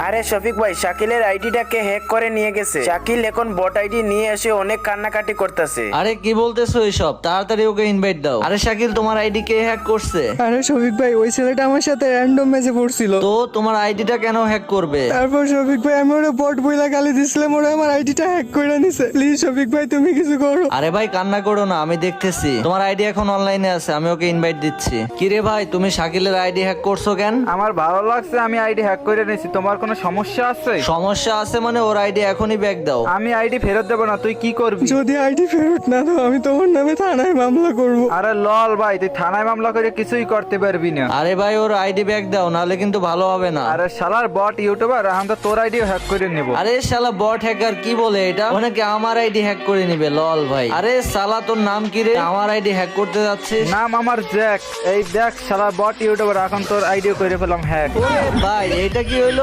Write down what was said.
আরে শফিক ভাই, শাকিলের আইডিটাকে হ্যাক করে নিয়ে গেছে। শাকিল এখন বট আইডি নিয়ে এসে অনেক কান্নাকাটি করতেছে। আরে কি বলতেছো এইসব? তাড়াতাড়ি ওকে ইনভাইট দাও। আরে শাকিল, তোমার আইডি কে হ্যাক করছে? আরে শফিক ভাই, ওই ছেলেটা আমার সাথে র্যান্ডম ম্যাচে পড়ছিল। তো তোমার আইডিটা কেন হ্যাক করবে? তারপর শফিক ভাই, আমি ওরা বট বইলা গালি দিছিলাম, ওরা আমার আইডিটা হ্যাক করে নিছে। প্লিজ শফিক ভাই, তুমি কিছু করো। আরে ভাই কান্না করো না, আমি দেখতেছি। তোমার আইডি এখন অনলাইনে আছে, আমি ওকে ইনভাইট দিচ্ছি। কিরে ভাই, তুমি শাকিলের আইডি হ্যাক করছো কেন? আমার ভালো লাগছে, আমি আইডি হ্যাক করে নিয়েছি। তোমার কোনো সমস্যা আছে? সমস্যা আছে মানে ওর আইডি এখনই ব্যাক দাও। আমি আইডি ফেরত দেবো না, তুই কি করবি? যদি আইডি ফেরত না দাও, আমি তোমার নামে থানায় মামলা করব। আরে লল ভাই, তুই থানায় মামলা করে কিছুই করতে পারবি না। আরে ভাই ওর আইডি ব্যাক দাও, নাহলে কিন্তু ভালো হবে না। আরে শালার বট ইউটিউবার, এখন তো তোর আইডিও হ্যাক করে নেব। আরে শালা বট হ্যাকার কি বলে এটা? অনেকে আমার আইডি হ্যাক করে নিবে। লল ভাই, আরে শালা তোর নাম কি রে? আমার আইডি হ্যাক করতে যাচ্ছিস? নাম আমার জ্যাক। এই দেখ শালা বট ইউটিউবার, এখন তোর আইডিও করে ফেলাম হ্যাক। ভাই এটা কি হইলো?